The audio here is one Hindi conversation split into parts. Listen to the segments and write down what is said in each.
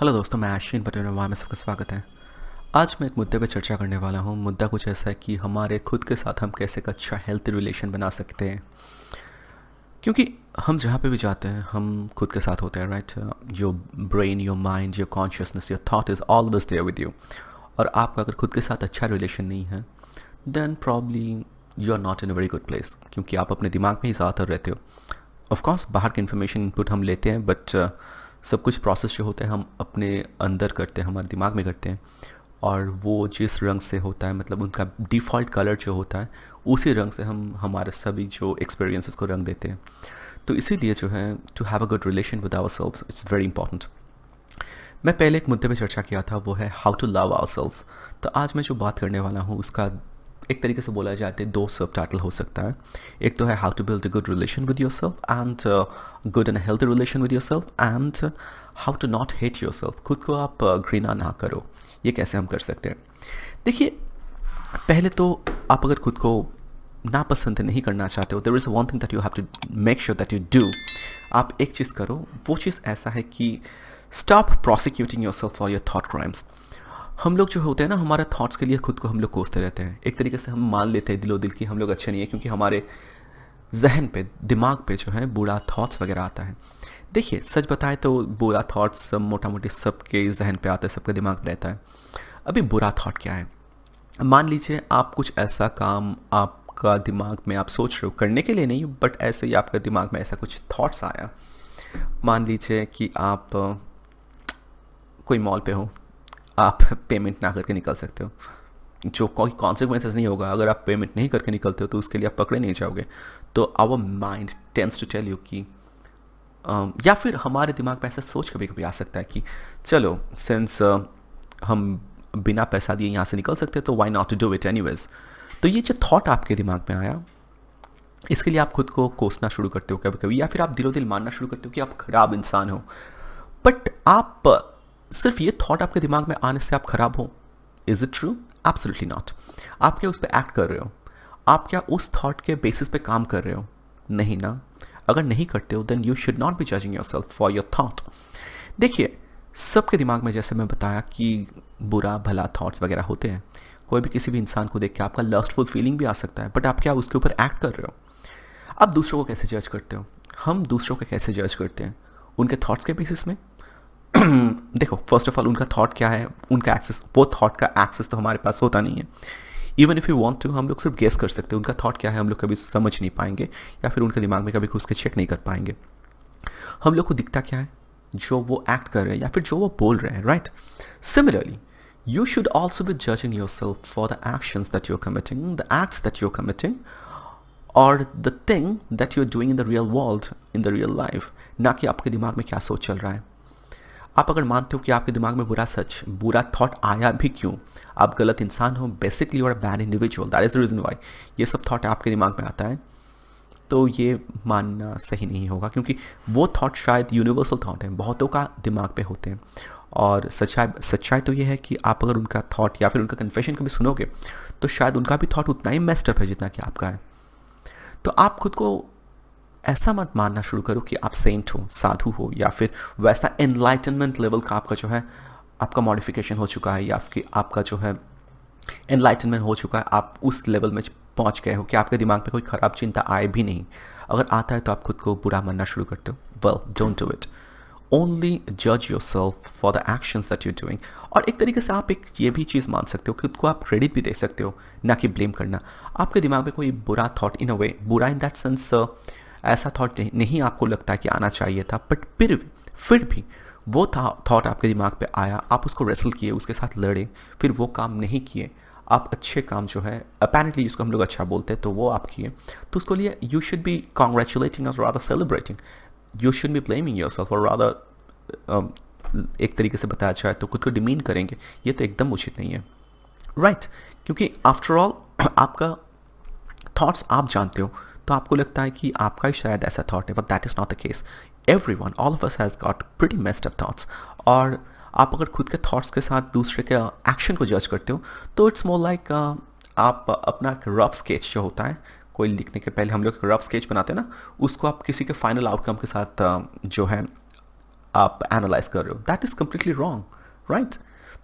हेलो दोस्तों, मैं आशीन पटेल वहाँ में सबका स्वागत है। आज मैं एक मुद्दे पे चर्चा करने वाला हूँ। मुद्दा कुछ ऐसा है कि हमारे खुद के साथ हम कैसे एक अच्छा हेल्थी रिलेशन बना सकते हैं। क्योंकि हम जहाँ पे भी जाते हैं हम खुद के साथ होते हैं, right. Your brain, your mind, your consciousness, your thought is always there with you. और आपका अगर खुद के साथ अच्छा रिलेशन नहीं है then probably you are not in a very good place, क्योंकि आप अपने दिमाग में ही ज़्यादातर रहते हो। ऑफ कोर्स बाहर के इन्फॉर्मेशन इनपुट हम लेते हैं, बट सब कुछ प्रोसेस जो होता है हम अपने अंदर करते हैं, हमारे दिमाग में करते हैं। और वो जिस रंग से होता है, मतलब उनका डिफ़ॉल्ट कलर जो होता है, उसी रंग से हम हमारे सभी जो एक्सपीरियंसेस को रंग देते हैं। तो इसीलिए जो है, to have a good relation with our selves it's very important. मैं पहले एक मुद्दे पे चर्चा किया था, वो है how to love our selves. तो आज मैं जो बात करने वाला हूँ उसका एक तरीके से बोला जाए तो दो सब टाइटल हो सकता है। एक तो है how to build a good relation with your self and good and healthy relation with your self, and how to not hate your self. खुद को आप घृणा ना करो, ये कैसे हम कर सकते हैं। देखिए, पहले तो आप अगर खुद को नापसंद नहीं करना चाहते हो, there is one thing that you have to make sure that you do. आप एक चीज़ करो, वो चीज़ ऐसा है कि stop prosecuting your self for your thought crimes. हम लोग जो होते हैं ना, हमारे थॉट्स के लिए खुद को हम लोग कोसते रहते हैं। एक तरीके से हम मान लेते हैं दिलो दिल की हम लोग अच्छे नहीं है, क्योंकि हमारे जहन पे, दिमाग पे जो है बुरा थॉट्स वगैरह आता है। देखिए, सच बताएं तो बुरा थॉट्स मोटा मोटी सबके जहन पे आता है, सबके दिमाग में रहता है। अभी बुरा थॉट क्या है? मान लीजिए आप कुछ ऐसा काम आपका दिमाग में आप सोच रहे हो, करने के लिए नहीं, बट ऐसे ही आपका दिमाग में ऐसा कुछ थॉट्स आया। मान लीजिए कि आप कोई मॉल पे हो, आप पेमेंट ना करके निकल सकते हो। जो कोई कॉन्सिक्वेंसेस नहीं होगा, अगर आप पेमेंट नहीं करके निकलते हो तो उसके लिए आप पकड़े नहीं जाओगे। तो our mind tends to tell you कि या फिर हमारे दिमाग में ऐसा सोच कभी कभी आ सकता है कि चलो, सिंस हम बिना पैसा दिए यहाँ से निकल सकते हैं तो why not to do it anyways. तो ये जो थॉट आपके दिमाग में आया, इसके लिए आप खुद को कोसना शुरू करते हो कभी कभी, या फिर आप दिलो दिल मानना शुरू करते हो कि आप खराब इंसान हो। बट आप सिर्फ ये थॉट आपके दिमाग में आने से आप खराब हो, is it true? Absolutely not. आप क्या उस पर एक्ट कर रहे हो? आप क्या उस थॉट के बेसिस पे काम कर रहे हो? नहीं ना। अगर नहीं करते हो then you should not be judging your self for your thought. देखिए, सबके दिमाग में जैसे मैं बताया कि बुरा भला थॉट्स वगैरह होते हैं। कोई भी किसी भी इंसान को देख के आपका लस्टफुल फीलिंग भी आ सकता है, बट आप क्या उसके ऊपर एक्ट कर रहे हो? आप दूसरों को कैसे जज करते हो? हम दूसरों को कैसे जज करते हैं? उनके थॉट्स के बेसिस में। देखो, फर्स्ट ऑफ ऑल उनका थॉट क्या है, उनका एक्सेस, वो थॉट का एक्सेस तो हमारे पास होता नहीं है। Even if you want to, हम लोग सिर्फ गेस कर सकते हैं उनका थॉट क्या है, हम लोग कभी समझ नहीं पाएंगे, या फिर उनके दिमाग में कभी घुस के चेक नहीं कर पाएंगे। हम लोग को दिखता क्या है? जो वो एक्ट कर रहे हैं या फिर जो वो बोल रहे हैं, right. Similarly, you should also be judging yourself for the actions that you're committing, the acts that you're committing, or the thing that you're doing in the real world, in the real life, ना कि आपके दिमाग में क्या सोच चल रहा है। आप अगर मानते हो कि आपके दिमाग में बुरा थॉट आया भी क्यों, आप गलत इंसान हो, basically you are a bad individual, that is the reason why ये सब थॉट आपके दिमाग में आता है। तो ये मानना सही नहीं होगा, क्योंकि वो थॉट शायद यूनिवर्सल थॉट है, बहुतों का दिमाग पे होते हैं। और सच्चाई तो ये है कि आप अगर उनका थॉट या फिर उनका कन्फेशन कभी सुनोगे तो शायद उनका भी थॉट उतना ही मेस्ड अप है जितना कि आपका है। तो आप खुद को ऐसा मत मानना शुरू करो कि आप सेंट हो, साधु हो, या फिर वैसा एनलाइटनमेंट लेवल का आपका जो है, आपका मॉडिफिकेशन हो चुका है, या फिर आपका जो है एनलाइटनमेंट हो चुका है, आप उस लेवल में पहुंच गए हो कि आपके दिमाग में कोई ख़राब चिंता आए भी नहीं। अगर आता है तो आप खुद को बुरा मानना शुरू करते हो। Well, don't do it. Only जज your self for the actions that you doing. और एक तरीके से आप एक ये भी चीज़ मान सकते हो, खुद को आप क्रेडिट भी दे सकते हो, ना कि ब्लेम करना। आपके दिमाग में कोई बुरा थॉट, इन अ वे बुरा इन दैट सेंस, ऐसा थॉट नहीं आपको लगता कि आना चाहिए था, बट फिर भी वो थॉट आपके दिमाग पे आया, आप उसको रेसल किए, उसके साथ लड़े, फिर वो काम नहीं किए, आप अच्छे काम जो है अपेरेंटली जिसको हम लोग अच्छा बोलते हैं तो वो आप किए, तो उसको लिए यू शुड बी कॉन्ग्रेचुलेटिंग और rather celebrating. You should be blaming your self, और रादर एक तरीके से बताया जाए तो खुद को डिमीन करेंगे, ये तो एकदम उचित नहीं है, राइट। क्योंकि आफ्टर ऑल आपका थॉट्स आप जानते हो, तो आपको लगता है कि आपका ही शायद ऐसा थॉट है, but that is not the case. Everyone, all of us has got pretty messed up thoughts. और आप अगर खुद के थॉट्स के साथ दूसरे के एक्शन को जज करते हो तो इट्स मोर लाइक आप अपना एक रफ स्केच जो होता है, कोई लिखने के पहले हम लोग रफ स्केच बनाते हैं ना, उसको आप किसी के फाइनल आउटकम के साथ जो है आप एनालाइज कर रहे हो, that is completely wrong, right?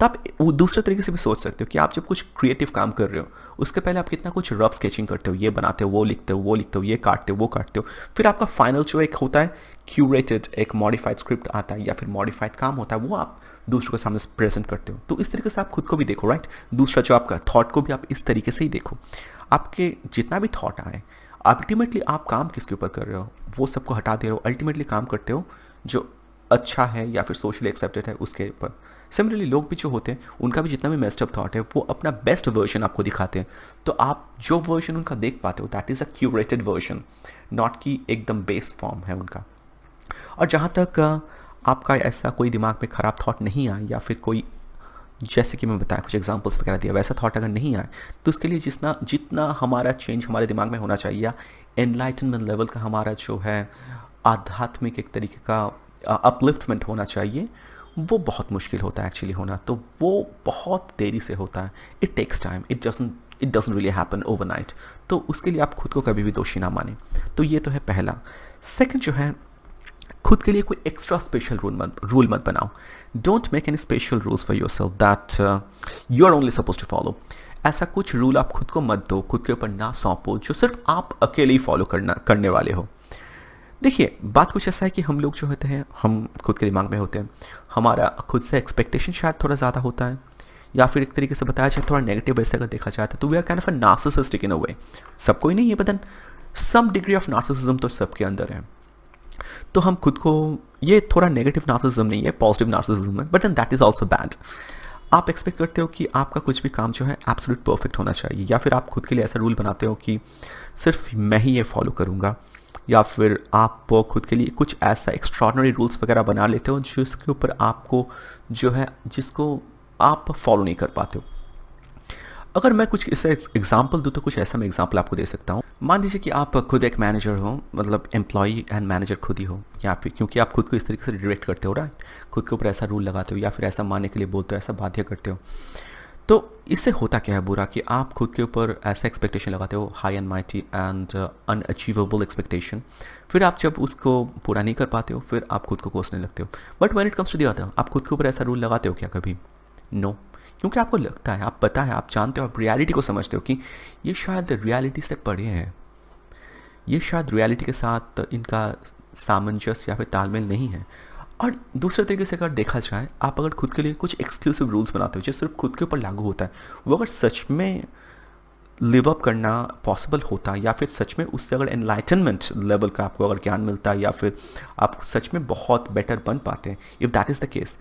तो आप वो दूसरे तरीके से भी सोच सकते हो कि आप जब कुछ क्रिएटिव काम कर रहे हो, उसके पहले आप कितना कुछ रफ स्केचिंग करते हो, ये बनाते हो, वो लिखते हो, वो लिखते हो, ये काटते हो, वो काटते हो, फिर आपका फाइनल जो एक होता है क्यूरेटेड, एक मॉडिफाइड स्क्रिप्ट आता है या फिर मॉडिफाइड काम होता है, वो आप दूसरों के सामने प्रेजेंट करते हो। तो इस तरीके से आप खुद को भी देखो, राइट? दूसरा जो आपका थॉट को भी आप इस तरीके से ही देखो। आपके जितना भी थॉट आए, अल्टीमेटली आप काम किसके ऊपर कर रहे हो, वो सबको हटा दे रहे हो, अल्टीमेटली काम करते हो जो अच्छा है या फिर सोशली एक्सेप्टेड है उसके ऊपर। सिमिलरली लोग भी जो होते हैं, उनका भी जितना भी मेस्ड अप थॉट है, वो अपना बेस्ट वर्जन आपको दिखाते हैं। तो आप जो वर्जन उनका देख पाते हो, that is a curated version, not कि एकदम बेस फॉर्म है उनका। और जहाँ तक आपका ऐसा कोई दिमाग में ख़राब थॉट नहीं आए या फिर कोई, जैसे कि मैं बताया कुछ एग्जांपल्स वगैरह दिया, वैसा थॉट अगर नहीं आए, तो उसके लिए जितना जितना हमारा चेंज हमारे दिमाग में होना चाहिए, या एनलाइटनमेंट लेवल का हमारा जो है आध्यात्मिक एक तरीके का अपलिफ्टमेंट होना चाहिए, वो बहुत मुश्किल होता है एक्चुअली होना। तो वो बहुत देरी से होता है, it takes time, it doesn't really happen overnight. तो उसके लिए आप खुद को कभी भी दोषी ना माने। तो ये तो है पहला। सेकंड जो है, खुद के लिए कोई एक्स्ट्रा स्पेशल रूल मत बनाओ। Don't make any special rules for your self that you are only suppose to follow. ऐसा कुछ रूल आप खुद को मत दो, खुद के ऊपर ना सौंपो जो सिर्फ आप अकेले ही फॉलो करने वाले हो। देखिए, बात कुछ ऐसा है कि हम लोग जो होते हैं, हम खुद के दिमाग में होते हैं, हमारा खुद से एक्सपेक्टेशन शायद थोड़ा ज़्यादा होता है, या फिर एक तरीके से बताया जाए थोड़ा नेगेटिव वैसे अगर देखा जाए तो we are kind of a narcissistic in a way. सबको ही नहीं है, but some degree of narcissism तो सबके अंदर है। तो हम खुद को, ये थोड़ा नेगेटिव नार्सिसिज्म नहीं है, पॉजिटिव नार्सिसिज्म है, but then that is also bad. आप एक्सपेक्ट करते हो कि आपका कुछ भी काम जो है एब्सोल्यूट परफेक्ट होना चाहिए, या फिर आप खुद के लिए ऐसा रूल बनाते हो कि सिर्फ मैं ही ये फॉलो करूँगा, या फिर आप खुद के लिए कुछ ऐसा एक्स्ट्रॉर्डनरी रूल्स वगैरह बना लेते हो जिसके ऊपर आपको जो है, जिसको आप फॉलो नहीं कर पाते हो। अगर मैं कुछ इससे एग्जांपल दूँ तो कुछ ऐसा मैं एग्जांपल आपको दे सकता हूँ। मान लीजिए कि आप खुद एक मैनेजर हो, मतलब एम्प्लॉय एंड मैनेजर खुद ही हो, या फिर क्योंकि आप खुद को इस तरीके से डायरेक्ट करते हो, राइट? खुद के ऊपर ऐसा रूल लगाते हो या फिर ऐसा मानने के लिए बोलते हो, ऐसा बाध्य करते हो। तो इससे होता क्या है बुरा, कि आप खुद के ऊपर ऐसा एक्सपेक्टेशन लगाते हो, high and mighty and unachievable expectation. फिर आप जब उसको पूरा नहीं कर पाते हो, फिर आप खुद को कोसने लगते हो। But when it comes to the other, आप खुद के ऊपर ऐसा रूल लगाते हो क्या कभी? नो। क्योंकि आपको लगता है, आप पता है, आप जानते हो, आप रियलिटी को समझते हो कि ये शायद रियलिटी से परे हैं, ये शायद रियलिटी के साथ इनका सामंजस्य या फिर तालमेल नहीं है। और दूसरे तरीके से अगर देखा जाए, आप अगर खुद के लिए कुछ एक्सक्लूसिव रूल्स बनाते हो जो सिर्फ खुद के ऊपर लागू होता है, वो अगर सच में लिव अप करना पॉसिबल होता, या फिर सच में उससे अगर एनलाइटनमेंट लेवल का आपको अगर ज्ञान मिलता है, या फिर आप सच में बहुत बेटर बन पाते हैं, if that is the case,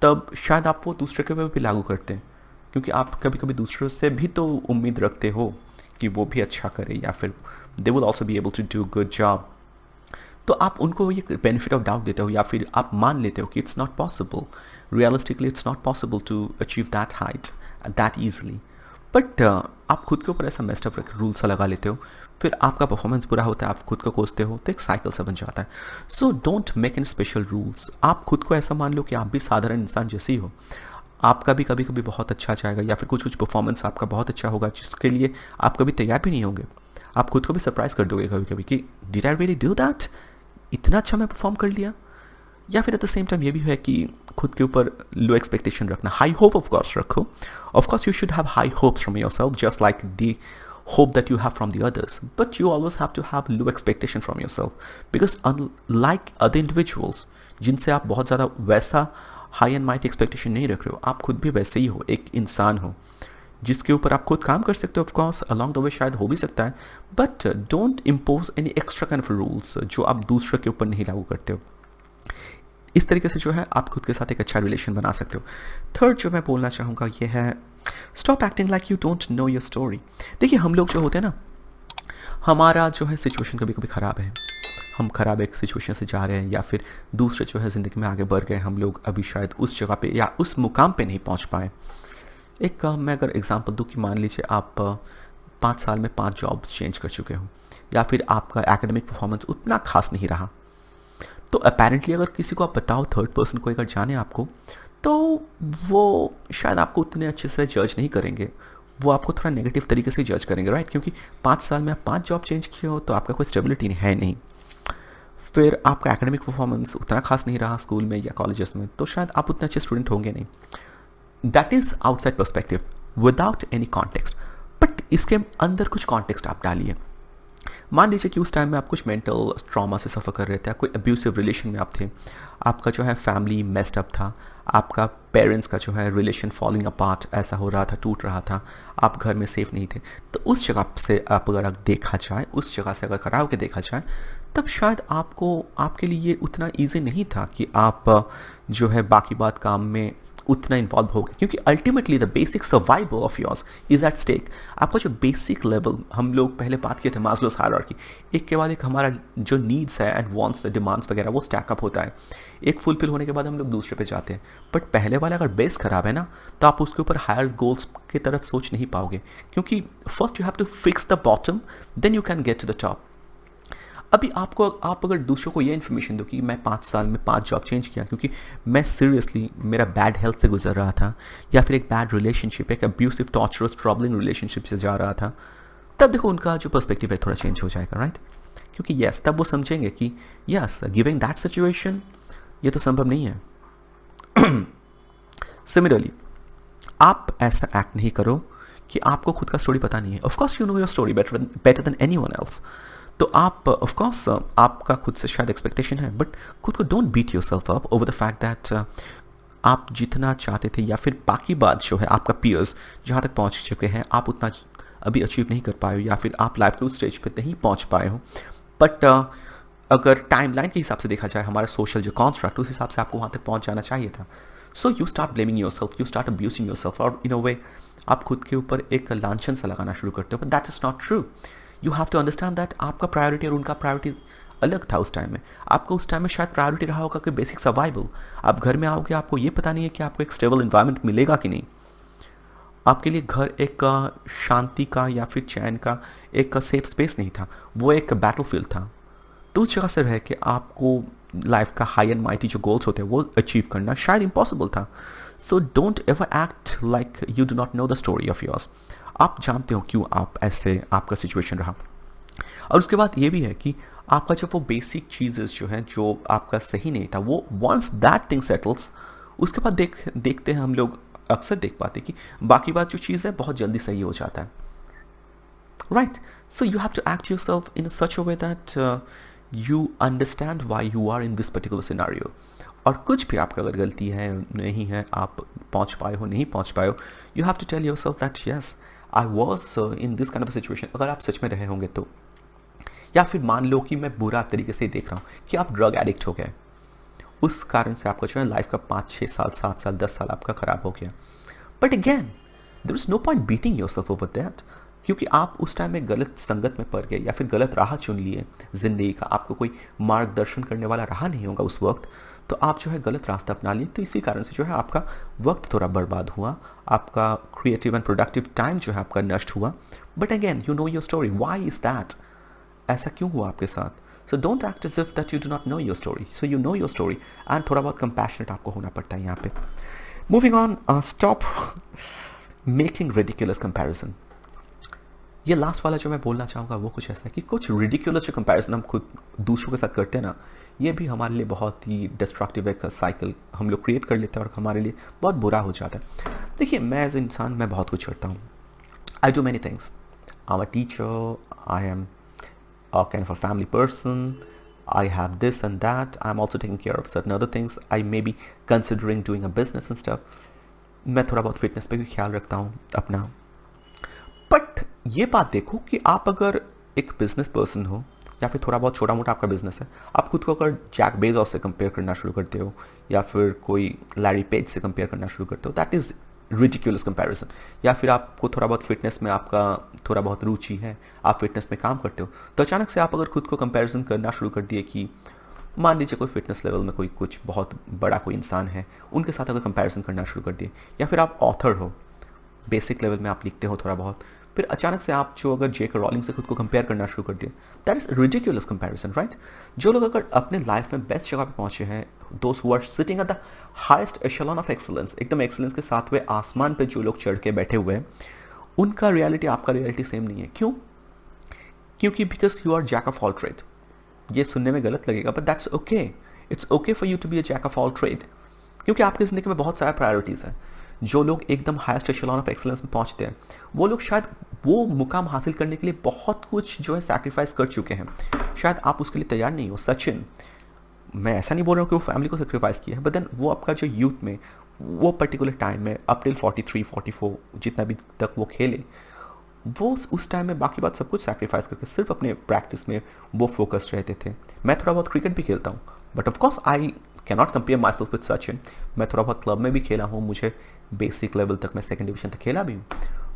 तब शायद आप वो दूसरे के ऊपर भी लागू करते हैं। क्योंकि आप कभी कभी दूसरों से भी तो उम्मीद रखते हो कि वो भी अच्छा करे, या फिर they will also be able to do good job. तो आप उनको ये बेनिफिट ऑफ डाउट देते हो, या फिर आप मान लेते हो कि it's not possible, realistically it's not possible to achieve that height that easily. But आप खुद के ऊपर ऐसा मेस्ड अप रूल सा लगा लेते हो, फिर आपका परफॉर्मेंस बुरा होता है, आप खुद को कोसते हो, तो एक साइकिल सा बन जाता है। So don't make an special rules. आप खुद को ऐसा मान लो कि आप भी साधारण इंसान जैसे ही हो। आपका भी कभी कभी बहुत अच्छा जाएगा, या फिर कुछ कुछ परफॉर्मेंस आपका बहुत अच्छा होगा जिसके लिए आप कभी तैयार भी नहीं होंगे। आप खुद को भी सरप्राइज कर दोगे कभी कभी कि did I really do that, इतना अच्छा मैं परफॉर्म कर लिया। या फिर एट द सेम टाइम ये भी है कि खुद के ऊपर लो एक्सपेक्टेशन रखना, हाई होप ऑफ कोर्स रखो। Of course you should have high hopes from yourself, just like the hope that you have from the others, but you always have to have low expectation from yourself, because unlike other individuals जिनसे आप बहुत ज़्यादा वैसा हाई एंड माइट एक्सपेक्टेशन नहीं रख रहे हो, आप खुद भी वैसे ही हो, एक इंसान हो जिसके ऊपर आप खुद काम कर सकते हो। Of course along the way शायद हो भी सकता है, but don't impose any extra kind of rules जो आप दूसरे के ऊपर नहीं लागू करते हो। इस तरीके से जो है आप खुद के साथ एक अच्छा रिलेशन बना सकते हो। थर्ड जो मैं बोलना चाहूँगा ये है, stop acting like you don't know your story. देखिए, हम लोग जो होते हैं ना, हमारा जो है सिचुएशन कभी कभी ख़राब है, हम ख़राब एक सिचुएशन से जा रहे हैं, या फिर दूसरे जो है ज़िंदगी में आगे बढ़ गए, हम लोग अभी शायद उस जगह पे या उस मुकाम पे नहीं पहुंच पाए। एक मैं अगर एग्जांपल दूं कि मान लीजिए आप 5 साल में 5 जॉब्स चेंज कर चुके हो, या फिर आपका एकेडमिक परफॉर्मेंस उतना खास नहीं रहा, तो अपेरेंटली अगर किसी को आप बताओ, थर्ड पर्सन को अगर जाने आपको, तो वो शायद आपको उतने अच्छे से जज नहीं करेंगे, वो आपको थोड़ा नेगेटिव तरीके से जज करेंगे, राइट? क्योंकि 5 साल में आप 5 जॉब चेंज किए हो, तो आपका कोई स्टेबिलिटी है नहीं। फिर आपका एकेडमिक परफॉर्मेंस उतना खास नहीं रहा स्कूल में या कॉलेजेस में, तो शायद आप उतने अच्छे स्टूडेंट होंगे नहीं. That is outside perspective without any context. But इसके अंदर कुछ कॉन्टेक्स्ट आप डालिए. मान लीजिए कि उस टाइम में आप कुछ मेंटल ट्रॉमा से सफ़र कर रहे थे, कोई अब्यूसिव रिलेशन में आप थे, आपका जो है फैमिली मेस्ड अप था, आपका पेरेंट्स का जो है रिलेशन फॉलिंग अपार्ट ऐसा हो रहा था, टूट रहा था, आप घर में सेफ नहीं थे. तो उस जगह से आप अगर देखा जाए, उस जगह से अगर खड़ा होकर देखा जाए, तब शायद आपको आपके लिए उतना ईजी नहीं था कि आप जो है बाकी बात काम में उतना इन्वॉल्व हो गए, क्योंकि ultimately the basic survival of yours is at stake. आपका जो बेसिक लेवल, हम लोग पहले बात किए थे मास्लोस हायरार्की, एक के बाद एक हमारा जो नीड्स है एंड वांट्स डिमांड्स वगैरह वो स्टैकअप होता है. एक फुलफिल होने के बाद हम लोग दूसरे पे जाते हैं. बट पहले वाला अगर बेस खराब है ना, तो आप उसके ऊपर हायर गोल्स की तरफ सोच नहीं पाओगे, क्योंकि first you have to fix the bottom, then you can get to the top. अभी आप अगर दूसरों को ये इन्फॉर्मेशन दो कि मैं 5 साल में 5 जॉब चेंज किया क्योंकि मैं सीरियसली मेरा बैड हेल्थ से गुजर रहा था, या फिर एक बैड रिलेशनशिप, एक अब्यूसिव टॉर्चरस ट्रबलिंग रिलेशनशिप से जा रहा था, तब देखो उनका जो पर्सपेक्टिव है थोड़ा चेंज हो जाएगा, राइट? क्योंकि यस, तब वो समझेंगे कि यस, गिविंग दैट सिचुएशन ये तो संभव नहीं है. सिमिलरली आप ऐसा एक्ट नहीं करो कि आपको खुद का स्टोरी पता नहीं है. Of course you know your story better than anyone else. तो आप ऑफ कोर्स आपका खुद से शायद एक्सपेक्टेशन है, बट खुद को don't beat yourself up over the fact that आप जितना चाहते थे, या फिर बाकी बात जो है आपका पीयर्स जहाँ तक पहुँच चुके हैं, आप उतना अभी अचीव नहीं कर पाए हो, या फिर आप लाइफ के उस स्टेज पे नहीं पहुँच पाए हो. बट अगर टाइमलाइन के हिसाब से देखा जाए, हमारा सोशल जो कॉन्स्ट्रक्ट, उस हिसाब से आपको वहाँ तक पहुँच जाना चाहिए था. So you start blaming yourself, you start abusing yourself, और इन अ वे आप खुद के ऊपर एक लांछन सा लगाना शुरू करते हो. But that is not true. You have to understand that आपका प्रायोरिटी और उनका प्रायोरिटी अलग था उस टाइम में. आपको उस टाइम में शायद प्रायोरिटी रहा होगा कि बेसिक सर्वाइवल. आप घर में आओगे, आपको ये पता नहीं है कि आपको एक स्टेबल इन्वायरमेंट मिलेगा कि नहीं. आपके लिए घर एक शांति का या फिर चैन का एक सेफ स्पेस नहीं था, वो एक बैटलफील्ड था. तो उस जगह से रह के आपको लाइफ का हाई एंड माइटी जो गोल्स होते हैं वो अचीव करना शायद इम्पॉसिबल था. So don't ever act like you do not know the story of yours. आप जानते हो क्यों आप ऐसे आपका सिचुएशन रहा. और उसके बाद ये भी है कि आपका जब वो बेसिक चीज़ेस जो हैं, जो आपका सही नहीं था, वो वंस दैट थिंग सेटल्स, उसके बाद देखते हैं हम लोग, अक्सर देख पाते कि बाकी बात जो चीज़ है बहुत जल्दी सही हो जाता है, right? So you have to act yourself in such a way that you understand why you are in this particular scenario. और कुछ भी आपका अगर गलती है, नहीं है, आप पहुंच पाए हो, नहीं पहुंच पाए हो, you have to tell yourself that yes, I was in this kind of situation. अगर आप सच में रहे होंगे तो, या फिर मान लो कि मैं बुरा तरीके से देख रहा हूँ कि आप ड्रग एडिक्ट हो गए, उस कारण से आपका जो है लाइफ का 5-6 साल, 7 साल, 10 साल आपका खराब हो गया. But again there is no point beating yourself over that, क्योंकि आप उस टाइम में गलत संगत में पड़ गए, या फिर गलत राह चुन लिए जिंदगी का. आपको कोई मार्गदर्शन करने वाला रहा नहीं होगा उस वक्त, तो आप जो है गलत रास्ता अपना लिए. तो इसी कारण से जो है आपका वक्त थोड़ा बर्बाद हुआ, आपका क्रिएटिव एंड प्रोडक्टिव टाइम जो है आपका नष्ट हुआ. But again you know your story, why is that, ऐसा क्यों हुआ आपके साथ. So don't act as if that you do not know your story. So you know your story, and थोड़ा बहुत कंपैशनेट आपको होना पड़ता है यहाँ पे. Moving on, stop making ridiculous comparison. ये लास्ट वाला जो मैं बोलना चाहूँगा वो कुछ ऐसा है कि कुछ रिडिकुलस जो कंपैरिजन हम खुद दूसरों के साथ करते हैं ना, ये भी हमारे लिए बहुत ही डिस्ट्रक्टिव एक साइकिल हम लोग क्रिएट कर लेते हैं, और हमारे लिए बहुत बुरा हो जाता है. देखिए, मैं एज इंसान मैं बहुत कुछ करता हूँ. I do many things. I am a teacher, I am a kind of a family person, I have this and that, I'm also taking care of certain other things, I may be considering doing a business and stuff. मैं थोड़ा बहुत फिटनेस पे भी ख्याल रखता हूँ अपना. बट ये बात देखो कि आप अगर एक बिजनेस पर्सन हो, या फिर थोड़ा बहुत छोटा मोटा आपका बिजनेस है, आप खुद को अगर जैक बेजोस से कंपेयर करना शुरू करते हो, या फिर कोई लैरी पेज से कंपेयर करना शुरू करते हो, दैट इज़ रिडिकुलस कंपैरिजन. या फिर आपको थोड़ा बहुत फिटनेस में आपका थोड़ा बहुत रुचि है, आप फिटनेस में काम करते हो, तो अचानक से आप अगर खुद को कंपैरिजन करना शुरू कर दिए कि मान लीजिए कोई फिटनेस लेवल में कोई कुछ बहुत बड़ा कोई इंसान है, उनके साथ अगर कंपैरिजन करना शुरू कर दिए, या फिर आप ऑथर हो, बेसिक लेवल में आप लिखते हो थोड़ा बहुत, फिर अचानक से आप जो अगर जेके रॉलिंग से खुद को कंपेयर करना शुरू कर दिया, that is ridiculous comparison, right? जो लोग अगर अपने लाइफ में बेस्ट जगह पे पहुंचे हैं, those who are sitting at the highest echelon of excellence, एकदम एक्सीलेंस के साथ हुए आसमान पे जो लोग चढ़ के बैठे हुए हैं, उनका रियलिटी आपका रियलिटी सेम नहीं है. क्यों? क्योंकि because you are jack of all trade. ये सुनने में गलत लगेगा, but that's okay. It's okay for you to be a jack of all trade, क्योंकि आपकी ज़िंदगी में बहुत सारे प्रायोरिटीज़ हैं। जो लोग एकदम हाईएस्ट एशेलॉन ऑफ एक्सेलेंस में पहुंचते हैं, वो लोग शायद वो मुकाम हासिल करने के लिए बहुत कुछ जो है सैक्रिफाइस कर चुके हैं। शायद आप उसके लिए तैयार नहीं हो। सचिन, मैं ऐसा नहीं बोल रहा हूँ कि वो फैमिली को सेक्रीफाइस किया है, बट देन वो आपका जो यूथ में वो पर्टिकुलर टाइम में अप टिल 43 44 जितना भी तक वो खेले, वो उस टाइम में बाकी बात सब कुछ सैक्रिफाइस करके सिर्फ अपने प्रैक्टिस में वो फोकस रहते थे। मैं थोड़ा बहुत क्रिकेट भी खेलता हूँ, but of course I can not compare my self with Sachin. मैं थोड़ा बहुत क्लब में भी खेला हूँ, मुझे बेसिक लेवल तक मैं सेकंड डिवीजन तक खेला भी हूँ।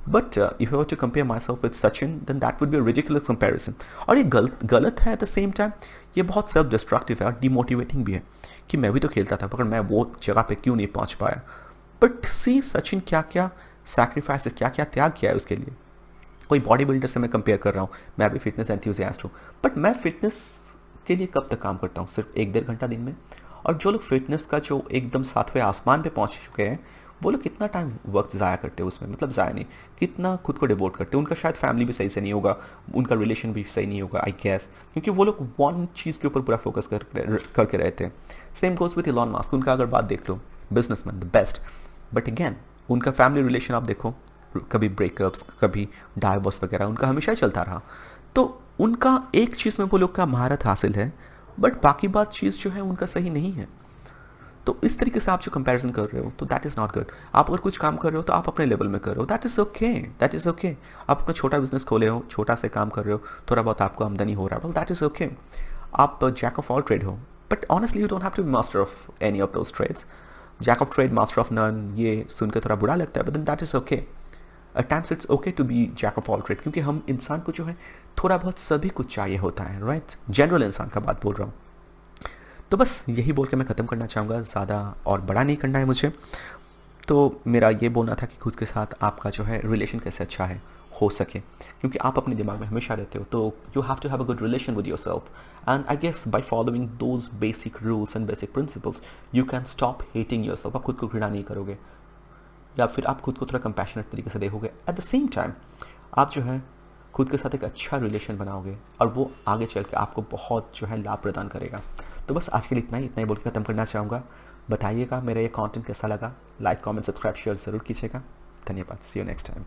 But if you were to compare my self with Sachin, then that would be a ridiculous comparison. और ये गलत है एट द सेम टाइम, ये बहुत सेल्फ डिस्ट्रक्टिव है और डिमोटिवेटिंग भी है कि मैं भी तो खेलता था, मगर मैं वो जगह पे क्यों नहीं पहुंच पाया। बट सी सचिन क्या क्या सैक्रिफाइस, क्या क्या त्याग किया है उसके लिए। कोई बॉडी बिल्डर से मैं कंपेयर कर रहा हूँ, मैं भी फिटनेस एंथुसियास्ट हूँ, बट मैं फिटनेस के लिए कब तक काम करता हूँ? सिर्फ 1-1.5 घंटा दिन में। और जो लोग फिटनेस का जो एकदम 7वें आसमान पे पहुँच चुके हैं, वो लोग कितना टाइम वक्त ज़ाया करते हैं उसमें, मतलब ज़ाया नहीं, कितना खुद को डिवोट करते हैं। उनका शायद फैमिली भी सही से नहीं होगा, उनका रिलेशन भी सही नहीं होगा, आई गेस, क्योंकि वो लोग वन चीज़ के ऊपर पूरा फोकस करके रहते हैं। Same goes with Elon Musk, उनका अगर बात देख लो, businessman the best, but again उनका फैमिली रिलेशन आप देखो, कभी ब्रेकअप्स, कभी डाइवोर्स वगैरह उनका हमेशा ही चलता रहा। तो उनका एक चीज़ में वो लोग का महारत हासिल है, बट बाकी बात चीज़ जो है उनका सही नहीं है। तो इस तरीके से आप जो कंपैरिजन कर रहे हो, तो दैट इज़ नॉट गुड। आप अगर कुछ काम कर रहे हो तो आप अपने लेवल में कर रहे हो, that is okay, that is okay. आप अपना छोटा बिजनेस खोले हो, छोटा से काम कर रहे हो, थोड़ा बहुत आपको आमदनी हो रहा है, दैट इज़ ओके। आप जैक ऑफ ऑल ट्रेड हो, but honestly you don't have to be master of any of those trades. Jack of trade master of none, ये सुनकर थोड़ा बुरा लगता है, but then that is okay. At times it's okay to be jack of all trade, क्योंकि हम इंसान को जो है थोड़ा बहुत सभी कुछ चाहिए होता है, राइट? जनरल इंसान का बात बोल रहा हूँ। तो बस यही बोल के मैं ख़त्म करना चाहूँगा, ज़्यादा और बड़ा नहीं करना है मुझे। तो मेरा ये बोलना था कि खुद के साथ आपका जो है रिलेशन कैसे अच्छा है हो सके, क्योंकि आप अपने दिमाग में हमेशा रहते हो, तो you have to have a good relation with your self. And I guess by following those basic rules and basic principles you can stop hating your self. आप खुद को घृणा नहीं करोगे, या फिर आप खुद को थोड़ा कंपैशनेट तरीके से देखोगे। एट द सेम टाइम आप जो है खुद के साथ एक अच्छा रिलेशन बनाओगे, और वो आगे चल के आपको बहुत जो है लाभ प्रदान करेगा। तो बस आज के लिए इतना ही बोल के ख़त्म करना चाहूँगा। बताइएगा मेरा ये कंटेंट कैसा लगा, लाइक कमेंट सब्सक्राइब शेयर ज़रूर कीजिएगा। धन्यवाद, सी यू नेक्स्ट टाइम।